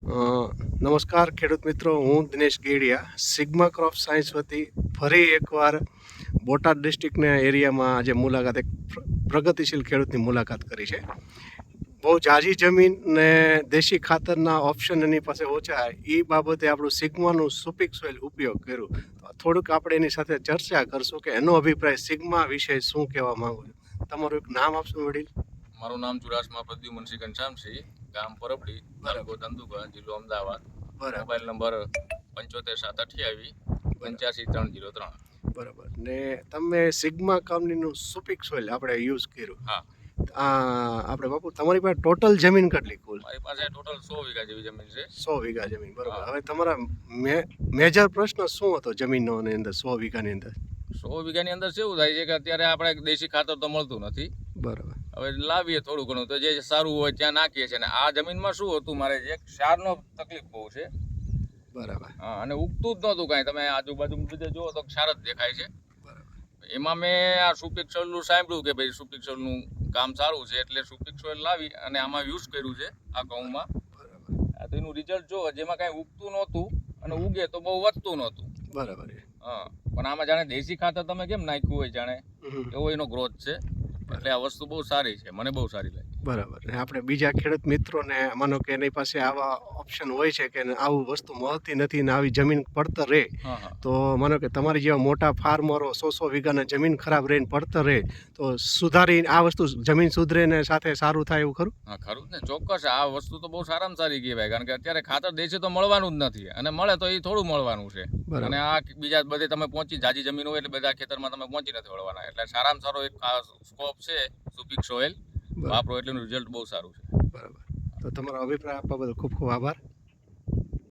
અ, નમસ્કાર ખેડૂત મિત્રો, હું Dinesh Gediya sigma crop science વતી ફરી એકવાર બોટાદ ડિસ્ટ્રિક્ટના એરિયામાં આજે મુલાકાત એક પ્રગતિશીલ ખેડૂતની મુલાકાત કરી છે. બહુ ઝાઝી જમીન ને દેશી ખાતરના ઓપ્શન એની પાસે ઓછા, એ બાબતે આપણું સિગ્માનું સુપિક સોઇલ ઉપયોગ કર્યું. તો થોડુંક આપણે એની સાથે ચર્ચા કરશું કે એનો અભિપ્રાય સિગ્મા વિશે શું કહેવા માંગુ છું. તમારું એક નામ આપશો વડીલ? મારું નામ ચુડાસમા પ્રદ્યુમનસિંહ ઘનશ્યામસિંહ, ગામ પરબડી, તાલુકો ધંધુકા, જિલ્લો અમદાવાદ. બરાબર મોબાઈલ નંબર 75 728 85 303. બરાબર. ને તમે સિગ્મા કંપનીનું સુપિક સોઇલ આપણે યુઝ કર્યું. હા, આપણે બાપુ તમારી પાસે ટોટલ જમીન કેટલી કુલ? મારી પાસે ટોટલ 100 વીઘા જેવી જમીન છે. 100 વીઘા જમીન. બરાબર. હા. હવે તમારા મેજર પ્રશ્ન શું હતો જમીનનો અંદર 100 વીઘાની અંદર? 100 વીઘાની અંદર કેવું થાય છે કે અત્યારે આપણે દેશી ખાતર તો મળતું નથી. બરાબર. હવે લાવીએ થોડું ઘણું તો જે સારું હોય ત્યાં નાખીએ છીએ. અને આ જમીનમાં શું હતું, મારે એક ક્ષારનો તકલીફ બહુ છે. બરાબર. હા, અને ઉગતું જ નહોતું કાંઈ. તમે આજુબાજુ બધે જુઓ તો ક્ષાર જ દેખાય છે. બરાબર. એમાં મેં આ સુપિક સોઇલનું સાંભળ્યું કે ભાઈ સુપિક સોઇલનું કામ સારું છે, એટલે સુપિક સોઇલ લાવી અને આમાં યુઝ કર્યું છે આ ઘઉંમાં. બરાબર. તો એનું રિઝલ્ટ જો જેમાં કાંઈ ઉગતું નહોતું અને ઉગે તો બહુ વધતું નહોતું. બરાબર. હા, પણ આમાં જાણે દેશી ખાતર તમે કેમ નાખ્યું હોય જાણે એવો એનો ગ્રોથ છે. એટલે આ વસ્તુ બહુ સારી છે, મને બહુ સારી લાગી. બરાબર. ને આપણે બીજા ખેડૂત મિત્રોને માનો કે એની પાસે આવા ઓપ્શન હોય છે કે આવું વસ્તુ મળતી નથી ને આવી જમીન પડતર રહે, હા હા તો માનો કે તમારી જેવા મોટા ફાર્મરો 100 વીઘાના જમીન ખરાબ રહીને પડતર રહે, તો સુધારી આ વસ્તુ જમીન સુધરે ને સાથે સારું થાય એવું ખરું? હા, ખરું જ ને, ચોક્કસ. આ વસ્તુ તો બહુ સારામાં સારી કહેવાય, કારણ કે અત્યારે ખાતર દેશી તો મળવાનું જ નથી, અને મળે તો એ થોડું મળવાનું છે. બરાબર. અને આ બીજા બધે તમે પહોંચી જાજી જમીન હોય એટલે બધા ખેતરમાં તમે પહોંચી નથી વળવાના. એટલે સારામાં સારો એક આ સ્કોપ છે સુપિક સોઇલ, વાપરો એટલે એનું રિઝલ્ટ બહુ સારું છે. બરાબર. તો તમારો અભિપ્રાય આપવા બદલ ખૂબ ખૂબ આભાર.